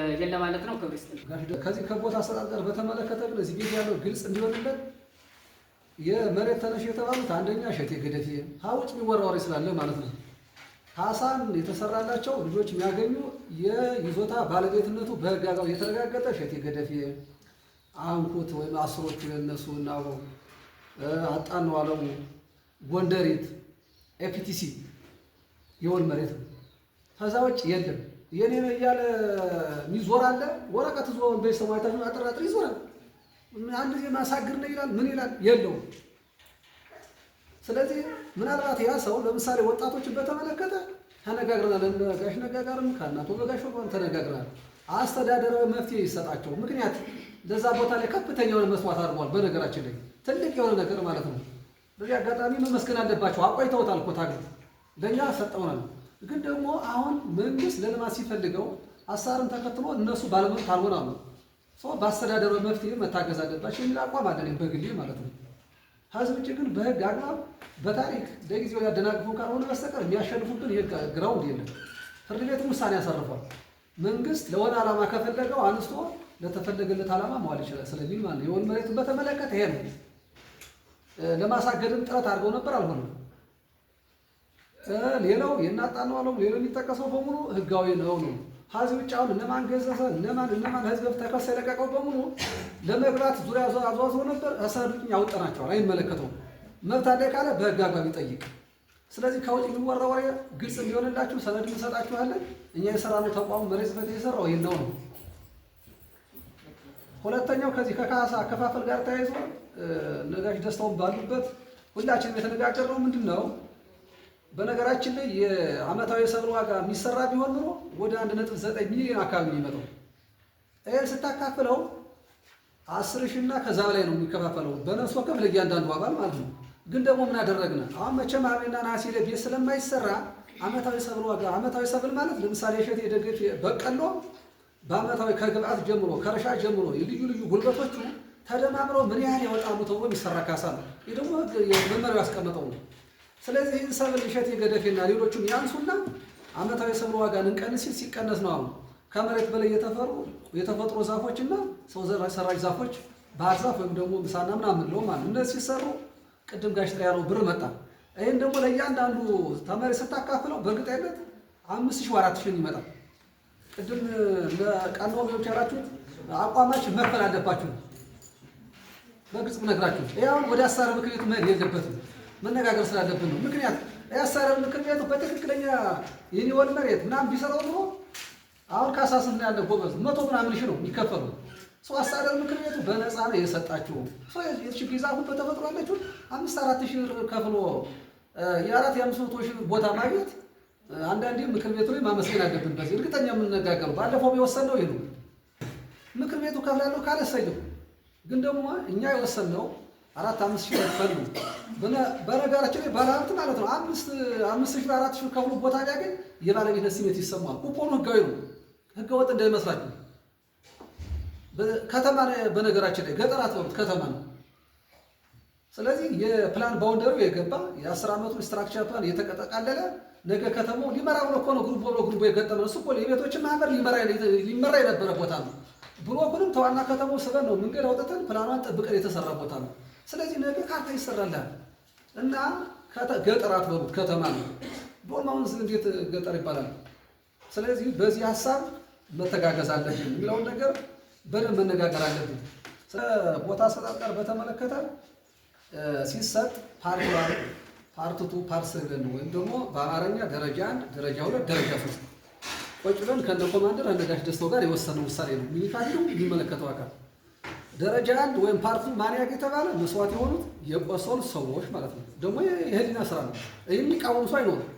ይሄን ለማለት ነው። ክብር ይስጥልኝ። ከዚህ ከቦታ አሰጣጥ ጋር በተመለከተ ግን እዚህ ቤት ያለው ግልጽ እንዲሆንለት የመሬት ተነሽ የተባሉት አንደኛ እሸቴ ገደፌ ሀውጭ የሚወራ ወሬ ስላለ ማለት ነው። ካሳን የተሰራላቸው ልጆች የሚያገኙ የይዞታ ባለቤትነቱ በህግ አግባብ የተረጋገጠ እሸቴ ገደፌ፣ አንኩት ወይም አስሮቹ የነሱ እናው አጣነው አለሙ፣ ጎንደሪት፣ ኤፒቲሲ የወል መሬት ነው። ከዛ ውጭ የለም። የኔ ነው እያለ ሚዞር አለ። ወረቀት ዞ በሰው አይታችሁ አጥራጥሪ ይዞራል። አንድ ጊዜ ማሳግር ነው ይላል። ምን ይላል? የለውም። ስለዚህ ምናልባት ያ ሰው ለምሳሌ ወጣቶችን በተመለከተ ተነጋግረናል። ጋሽ ነጋጋርም ከእናቶ በጋሻው ጋር ተነጋግረናል። አስተዳደራዊ መፍትሄ ይሰጣቸው። ምክንያት ለዛ ቦታ ላይ ከፍተኛ የሆነ መስዋዕት አድርጓል። በነገራችን ላይ ትልቅ የሆነ ነገር ማለት ነው። በዚህ አጋጣሚ መመስገን አለባቸው። አቆይተውታል እኮ ታዲያ ለእኛ ሰጠውናል። ግን ደግሞ አሁን መንግስት ለልማት ሲፈልገው አሳርን ተከትሎ እነሱ ባለመብት አልሆናሉ። በአስተዳደራዊ መፍትሄ መታገዝ አለባቸው የሚል አቋም አለን በግሌ ማለት ነው። ከዚህ ውጭ ግን በህግ አግባብ በታሪክ ለጊዜው ያደናቅፉ ካልሆነ በስተቀር የሚያሸንፉብን የህግ ግራውንድ የለም። ፍርድ ቤትም ውሳኔ ያሳርፏል። መንግስት ለሆነ ዓላማ ከፈለገው አንስቶ ለተፈለገለት ዓላማ መዋል ይችላል ስለሚል ማለት ነው። የወል መሬቱን በተመለከተ ይሄ ነው። ለማሳገድም ጥረት አድርገው ነበር፣ አልሆነም። ሌላው የናጣነው አለው ሌላው የሚጠቀሰው በሙሉ ህጋዊ ነው ነው። ከዚህ ውጭ አሁን እነማን ገዘፈ እነማን ህዝብ ተከሰ የለቀቀው በሙሉ ለመግባት ዙሪያ አዟዟ ነበር። አሳዱኝ ያወጣናቸዋል። አይመለከተውም። መብት አለ ካለ በህግ አግባብ ይጠይቅ። ስለዚህ ከውጭ የሚወራው ወሬ ግልጽ እንዲሆንላችሁ ሰነድ እንሰጣችኋለን። እኛ የሰራነው ተቋም መሬት ጽሕፈት ቤት የሰራው ይሄን ነው። ሁለተኛው ከዚህ ከካሳ አከፋፈል ጋር ተያይዞ ነጋሽ ደስታውን ባሉበት ሁላችንም የተነጋገርነው ምንድን ነው? በነገራችን ላይ የአመታዊ የሰብል ዋጋ የሚሰራ ቢሆን ኖሮ ወደ 1.9 ሚሊዮን አካባቢ ነው የሚመጣው። ይሄን ስታካፍለው 10,000 እና ከዛ በላይ ነው የሚከፋፈለው በነፍስ ወከፍ ለእያንዳንዱ አባል ማለት ነው። ግን ደግሞ ምን አደረግን? አሁን መቼም ሐምሌና ነሐሴ ላይ ቤት ስለማይሰራ አመታዊ ሰብል ዋጋ አመታዊ ሰብል ማለት ለምሳሌ እሸቴ ደገፌ በቀሎ በአመታዊ ከግብአት ጀምሮ ከእርሻ ጀምሮ የልዩ ልዩ ጉልበቶቹ ተደማምረው ምን ያህል ያወጣሉ ተብሎ የሚሰራ ካሳ ነው። ይህ ደግሞ መመሪያው ያስቀመጠው ነው። ስለዚህ ይህን ሰብል እሸቴ ገደፌና ሌሎቹም ያንሱና አመታዊ ሰብል ዋጋን እንቀንስ ሲል ሲቀነስ ነው። አሁን ከመሬት በላይ የተፈጥሮ ዛፎችና ሰው ሰራሽ ዛፎች ባህር ዛፍ ወይም ደግሞ ምሳና ምናምን ነው ማለት እነዚህ ሲሰሩ ቅድም ጋሽ ያለው ብር መጣ። ይህን ደግሞ ለእያንዳንዱ ተመሬት ስታካፍለው በእርግጠኝነት 5,000 4,000 ይመጣል። ቅድም ለቃናው ልጆች ያላችሁት አቋማች መክፈል አለባችሁ በግልጽ ነግራችሁ። ይሄ አሁን ወደ አሳረ ምክር ቤት መሄድ የለበትም መነጋገር ስላለብን ነው። ምክንያት ያሳረ ምክር ቤቱ በትክክለኛ የወል መሬት ምናምን ቢሰራው ነው አሁን ካሳስና ያለ ጎበዝ 100 ምናምን ሺህ ነው የሚከፈለው። ሰው አሳረ ምክር ቤቱ በነፃ ነው የሰጣችሁ። ሰው የችግር ዛፉን በተፈጥሮ ያለችው 5-4 ሺህ ብር ከፍሎ የ400-500 ሺህ ቦታ ማግኘት አንዳንዴ ምክር ቤቱ ላይ ማመስገን አለብን። በዚህ እርግጠኛ የምንነጋገረው ባለፈው የወሰነው ይሄ ነው። ምክር ቤቱ ከፍላለሁ ካለ ሰየው። ግን ደግሞ እኛ የወሰነው 4-5 ሺህ ከፍሉ በነገራችን ላይ ባለሀብት ማለት ነው 5,000-4,000 ሺህ ከፍሎ ቦታ ቢያገኝ የባለቤትነት ስሜት ይሰማል። ኩፖኑ ህጋዊ ነው፣ ህገ ወጥ እንዳይመስላችሁ። ከተማ በነገራችን ላይ ገጠር አትበሉት፣ ከተማ ነው። ስለዚህ የፕላን ባውንደሪው የገባ የ10 ዓመቱ ስትራክቸር ፕላን የተጠቃለለ ነገ ከተማው ሊመራው ነው እኮ ነው ግሩፕ የገጠመው እሱ እኮ የቤቶችን ማህበር ሊመራ የነበረ ቦታ ነው። ብሎኩንም ተዋና ከተማው ስበን ነው መንገድ አውጥተን ፕላኗን ጠብቀን የተሰራ ቦታ ነው። ስለዚህ ነገ ካርታ ይሰራልሃል እና ገጠር አትበሉት ከተማ ነው። ቦርማውን እንዴት ገጠር ይባላል? ስለዚህ በዚህ ሀሳብ መተጋገዝ አለብን የሚለውን ነገር በደንብ መነጋገር አለብን። ቦታ አሰጣጥ ጋር በተመለከተ ሲሰጥ ፓርት 2 ፓርት 7 ወይም ደግሞ በአማርኛ ደረጃ 1 ደረጃ 2 ደረጃ 3 ቁጭ ብለን ከነ ኮማንደር ነጋሽ ደስተው ጋር የወሰነው ውሳኔ ነው። ሚኒካዲው የሚመለከተው አካል ደረጃ 1 ወይም ፓርቱ ማን ያገ የተባለ መስዋዕት የሆኑት የቆሰሉ ሰዎች ማለት ነው። ደግሞ የህሊና ስራ ነው። ይህን የሚቃወም ሰው አይኖርም።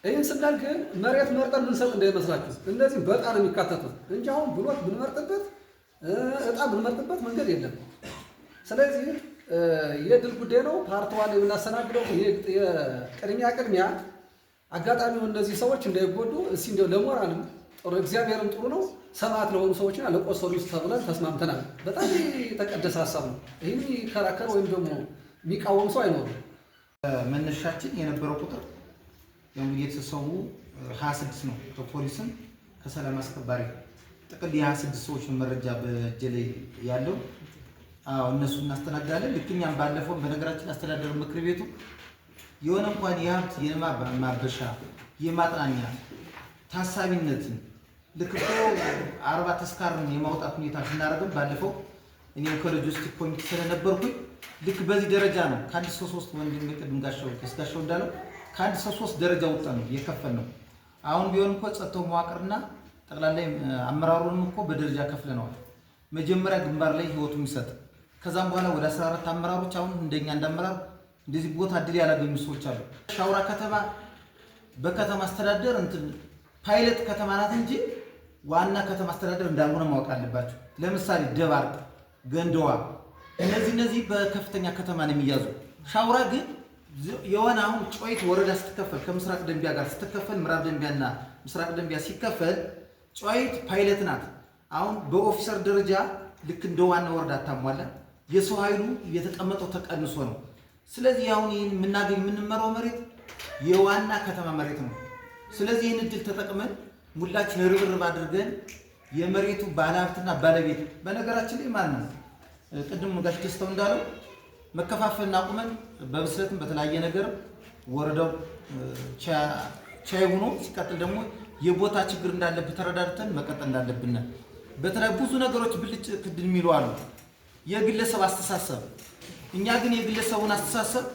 ይህን ስናል ግን መሬት መርጠን ምንሰጥ እንዳይመስላችሁ እነዚህ በዕጣ ነው የሚካተቱት እንጂ አሁን ብሎክ ብንመርጥበት ዕጣ ብንመርጥበት መንገድ የለም። ስለዚህ የድል ጉዳይ ነው። ፓርት 1 የምናስተናግደው ቅድሚያ አጋጣሚው እነዚህ ሰዎች እንዳይጎዱ እስኪ እንደው ለሞራልም ጥሩ እግዚአብሔርም ጥሩ ነው። ሰማዕት ለሆኑ ሰዎችና ለቆሰሉ ተብለን ተስማምተናል። በጣም የተቀደሰ ሀሳብ ነው። ይህን የሚከራከር ወይም ደግሞ የሚቃወም ሰው አይኖርም። መነሻችን የነበረው ቁጥር የተሰዉ 26 ነው። ከፖሊስም ከሰላም አስከባሪ ጥቅል የ26 ሰዎች መረጃ በእጄ ላይ ያለው እነሱ እናስተናግዳለን። ልክ እኛም ባለፈው በነገራችን አስተዳደር ምክር ቤቱ የሆነ እንኳን የሀብት የማበሻ የማጥናኛ ታሳቢነትን ልክ እኮ 40 ተስካርን የማውጣት ሁኔታ ስናደርግም ባለፈው እኔም ከሎጂስቲክ ኮሚቴ ስለነበርኩኝ ልክ በዚህ ደረጃ ነው ከአንድ ሰው 3 ወንድም ቅድም ጋሻው እንዳለው ከአንድ ሰው 3 ደረጃ ወጣ ነው የከፈል ነው። አሁን ቢሆን እኮ ጸጥታው መዋቅርና ጠቅላላ አመራሩንም እኮ በደረጃ ከፍለነዋል። መጀመሪያ ግንባር ላይ ህይወቱ የሚሰጥ ከዛም በኋላ ወደ 14 አመራሮች አሁን እንደኛ እንዳመራር እንደዚህ ቦታ እድል ያላገኙ ሰዎች አሉ። ሻውራ ከተማ በከተማ አስተዳደር ፓይለት ከተማ ናት እንጂ ዋና ከተማ አስተዳደር እንዳልሆነ ማወቅ አለባቸው። ለምሳሌ ደባርቅ፣ ገንደዋ እነዚህ በከፍተኛ ከተማ ነው የሚያዙ። ሻውራ ግን የሆነ አሁን ጮይት ወረዳ ስትከፈል ከምስራቅ ደንቢያ ጋር ስትከፈል ምዕራብ ደንቢያና ምስራቅ ደንቢያ ሲከፈል ጮይት ፓይለት ናት። አሁን በኦፊሰር ደረጃ ልክ እንደ ዋና ወረዳ ታሟላ። የሰው ኃይሉ የተቀመጠው ተቀንሶ ነው። ስለዚህ አሁን ይህን የምንመራው መሬት የዋና ከተማ መሬት ነው። ስለዚህ ይህን እድል ተጠቅመን ሙላችን ርብርብ አድርገን የመሬቱ ባለሀብትና ባለቤት በነገራችን ላይ ማን ነው? ቅድም ጋሽ ደስተው እንዳለው መከፋፈልና አቁመን በብስለትም በተለያየ ነገር ወረዳው ቻይ ሆኖ ሲቀጥል ደግሞ የቦታ ችግር እንዳለብን ተረዳድተን መቀጠል እንዳለብን በተለይ ብዙ ነገሮች ብልጭ ክድን የሚሉ አሉ። የግለሰብ አስተሳሰብ እኛ ግን የግለሰቡን አስተሳሰብ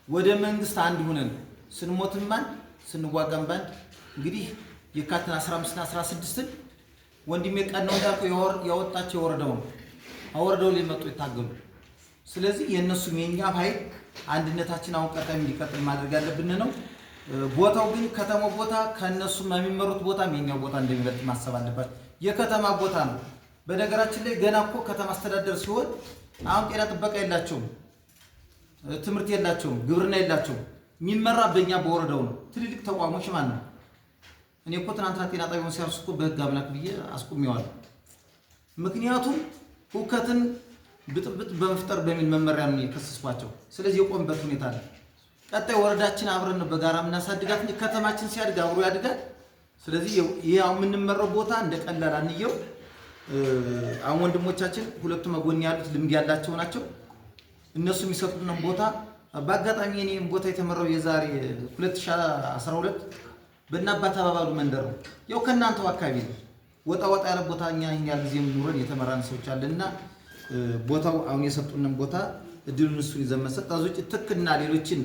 ወደ መንግስት አንድ ሆነን ስንሞትም ባንድ ስንዋጋም ባንድ እንግዲህ የካቲት 15 እና 16 ወንድሜ ቀናው እንዳልከው ያወጣቸው የወረዳው ላይ መጡ ይታገሉ። ስለዚህ የእነሱም የእኛም ኃይል አንድነታችን አሁን ቀጣይ እንዲቀጥል ማድረግ ያለብን ነው። ቦታው ግን ከተማው ቦታ ከእነሱ የሚመሩት ቦታ የኛው ቦታ እንደሚበልጥ ማሰብ አለባቸው። የከተማ ቦታ ነው። በነገራችን ላይ ገና እኮ ከተማ አስተዳደር ሲሆን አሁን ጤና ጥበቃ የላቸውም፣ ትምህርት የላቸውም፣ ግብርና የላቸውም። የሚመራ በእኛ በወረዳው ነው። ትልልቅ ተቋሞች ማለት ነው። እኔ እኮ ትናንትና ጤና ጣቢያውን ሲያርሱ እኮ በህግ አምላክ ብዬ አስቁሜዋለሁ። ምክንያቱም ሁከትን ብጥብጥ በመፍጠር በሚል መመሪያ ነው የከሰስኳቸው። ስለዚህ የቆምበት ሁኔታ አለ። ቀጣይ ወረዳችን አብረን ነው በጋራ የምናሳድጋት እንጂ ከተማችን ሲያድግ አብሮ ያድጋል። ስለዚህ ይሄ አሁን የምንመራው ቦታ እንደ ቀላል አንየው። አሁን ወንድሞቻችን ሁለቱ መጎን ያሉት ልምድ ያላቸው ናቸው። እነሱ የሚሰጡን ቦታ በአጋጣሚ እኔም ቦታ የተመራው የዛሬ 2012 በእናባት አባባሉ መንደር ነው። ያው ከእናንተው አካባቢ ነው። ወጣ ያለ ቦታ እኛ ይሄን ያህል ጊዜ ኑረን የተመራን ሰዎች አለና ቦታው አሁን የሰጡንን ቦታ እድሉን እሱን ይዘን መሰጥ አዞች ትክክልና ሌሎችን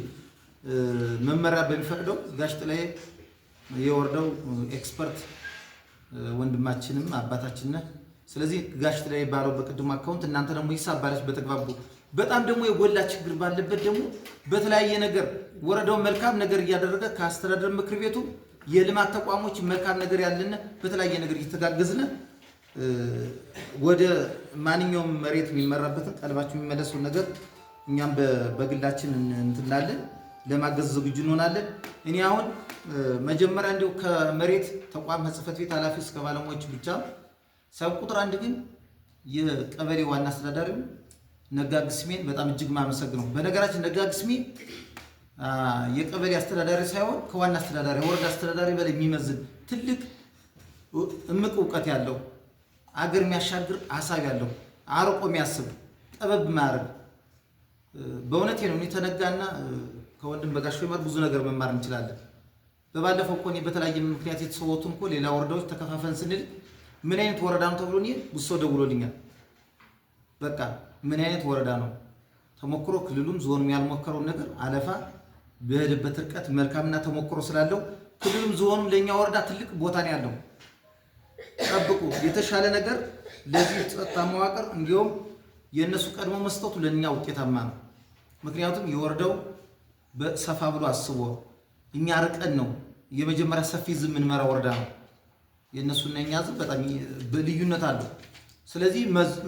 መመሪያ በሚፈቅደው ጋሽ ጥላዬ የወረዳው ኤክስፐርት ወንድማችንም አባታችን ነህ። ስለዚህ ጋሽ ጥላዬ ባለው በቅድም አካውንት እናንተ ደግሞ ሂሳብ ባለች በተግባቡ በጣም ደግሞ የጎላ ችግር ባለበት ደግሞ በተለያየ ነገር ወረዳው መልካም ነገር እያደረገ ከአስተዳደር ምክር ቤቱ የልማት ተቋሞች መልካም ነገር ያለና በተለያየ ነገር እየተጋገዝነ ወደ ማንኛውም መሬት የሚመራበትን ቀልባችሁ የሚመለሰው ነገር እኛም በግላችን እንትላለን ለማገዝ ዝግጁ እንሆናለን። እኔ አሁን መጀመሪያ እንደው ከመሬት ተቋም ጽሕፈት ቤት ኃላፊ እስከ ባለሙያዎች ብቻ ሰብ ቁጥር 1 ግን የቀበሌ ዋና አስተዳዳሪው ነጋ ግስሜን በጣም እጅግ ማመሰግነው። በነገራችን ነጋ ግስሜ የቀበሌ አስተዳዳሪ ሳይሆን ከዋና አስተዳዳሪ ወረዳ አስተዳዳሪ በላይ የሚመዝን ትልቅ እምቅ እውቀት ያለው አገር የሚያሻግር ሀሳብ ያለው አርቆ የሚያስብ ጠበብ ማያደርግ በእውነቴ ነው። ተነጋና ከወንድም በጋሻው ይመር ብዙ ነገር መማር እንችላለን። በባለፈው እኮ እኔ በተለያየ ምክንያት የተሰወቱን እኮ ሌላ ወረዳዎች ተከፋፈን ስንል ምን አይነት ወረዳ ነው ተብሎ እኔ ብዙ ሰው ደውሎልኛል። በቃ ምን አይነት ወረዳ ነው ተሞክሮ ክልሉም ዞኑም ያልሞከረውን ነገር አለፋ በሄደበት ርቀት መልካምና ተሞክሮ ስላለው ክልሉም ዞኑም ለኛ ወረዳ ትልቅ ቦታ ነው ያለው። ጠብቁ የተሻለ ነገር ለዚህ ጸጥታ መዋቅር እንዲሁም የነሱ ቀድሞ መስጠቱ ለኛ ውጤታማ ነው። ምክንያቱም የወረዳው በሰፋ ብሎ አስቦ እኛ ርቀን ነው የመጀመሪያ ሰፊ ዝም ምንመራ ወረዳ ነው። የነሱና የኛ ዝም በጣም በልዩነት አለው። ስለዚህ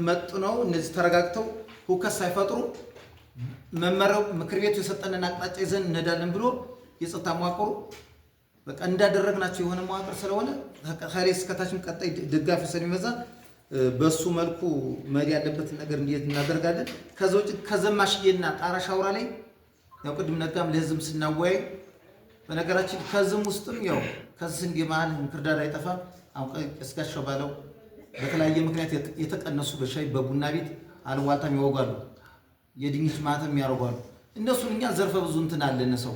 መጥነው እነዚህ ተረጋግተው ሁከት ሳይፈጥሩ መመሪያው ምክር ቤቱ የሰጠንን አቅጣጫ ይዘን እንሄዳለን ብሎ የጸጥታ መዋቅሩ በቃ እንዳደረግናቸው የሆነ መዋቅር ስለሆነ ከሬ እስከታችም ቀጣይ ድጋፍ ስለሚበዛ በሱ መልኩ መሪ ያለበትን ነገር እንዴት እናደርጋለን። ከዛ ውጭ ከዘማሽዬና ጣራ ሻውራ ላይ ያው ቅድም ነጋም ለህዝብ ስናወያይ በነገራችን ከዝም ውስጥም ያው ከስንዴ መሀል እንክርዳድ አይጠፋም። አሁን እስጋሻው ባለው በተለያየ ምክንያት የተቀነሱ በሻይ በቡና ቤት አልዋልታም ይወጋሉ፣ የድኝት ማተም ያደርጋሉ። እነሱን እኛ ዘርፈ ብዙ እንትን አለን ሰው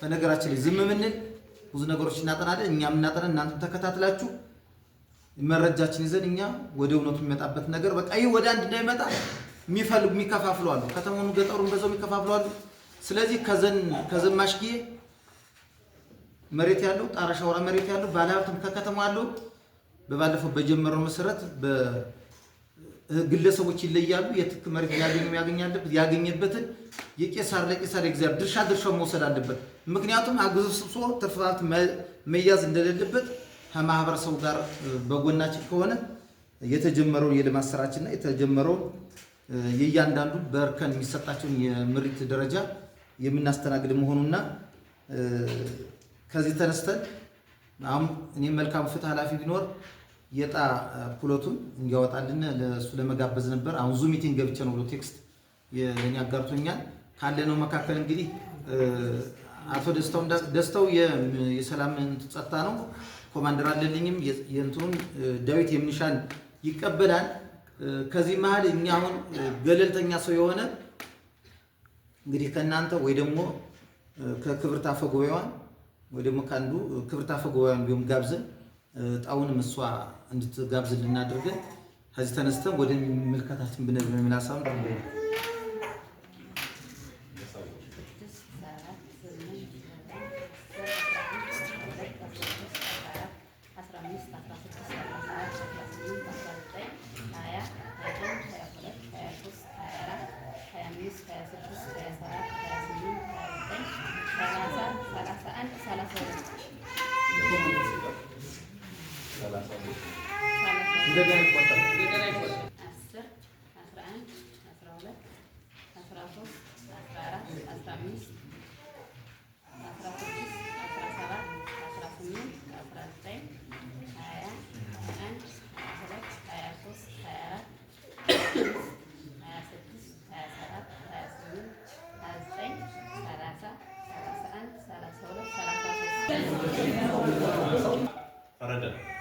በነገራችን ላይ ዝም ምንል ብዙ ነገሮች እናጠናለን። እኛም እናጠናን እናንተ ተከታትላችሁ መረጃችን ይዘን እኛ ወደ እውነቱ የሚመጣበት ነገር በቃ ይሄ ወደ አንድ እንዳይመጣ የሚፈልጉ የሚከፋፍሉ አሉ። ከተማውን ገጠሩን በዛው የሚከፋፍሉ አሉ። ስለዚህ ከዘማሽጌ መሬት ያለው ጣራ ሻውራ መሬት ያለው ባለሀብትም ከከተማው ያለው በባለፈው በጀመረው መሰረት በግለሰቦች ይለያሉ። የትክ መሬት ያገኘበትን የቄሳር ለቄሳር የእግዚአብሔር ድርሻው መውሰድ አለበት። ምክንያቱም አግዝሶ ትርፋት መያዝ እንደሌለበት ከማህበረሰቡ ጋር በጎናችን ከሆነ የተጀመረው የልማት ስራችንና የተጀመረው የእያንዳንዱ በእርከን የሚሰጣቸውን የምሪት ደረጃ የምናስተናግድ መሆኑና ከዚህ ተነስተን አሁን እኔ መልካም ፍትህ ኃላፊ ቢኖር የጣ ፕሎቱን እንዲያወጣልን ለሱ ለመጋበዝ ነበር። አሁን ዙም ሚቲንግ ገብቼ ነው ብሎ ቴክስት የኔ አጋርቶኛል። ካለነው መካከል እንግዲህ አቶ ደስታው የሰላም ጸጥታ ነው። ኮማንደር አለልኝም የእንትኑን ዳዊት የምንሻን ይቀበላል። ከዚህ መሀል እኛ አሁን ገለልተኛ ሰው የሆነ እንግዲህ ከእናንተ ወይ ደግሞ ከክብርት አፈ ጉባኤዋን ወይ ደግሞ ካንዱ ክብርት አፈ ጉባኤዋን ቢሆን ጋብዘን ጣውንም እሷ እንድትጋብዝልን እናድርገን። ከዚህ ተነስተን ወደ ምልከታችን ብንል ነው የሚላሳም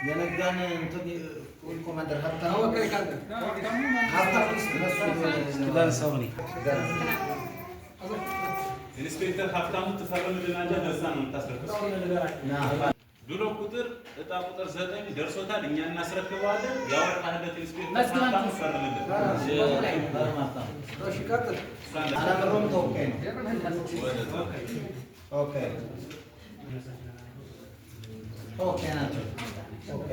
የነጋን እንትን ኮማንደር ሀብታሙ ኢንስፔክተር ሀብታሙ ትፈርምልናለህ። ለዛ ነው የምታስረክበው። ድሮ ቁጥር እጣ ቁጥር 9 ደርሶታል። እኛ እናስረክበዋለን። ያወጣህለት ኢንስፔክተር ሀብታሙ ፈርምልን። አላምሮም ተወካይ ነው። ኦኬ ኦኬ ናቸው። ኦኬ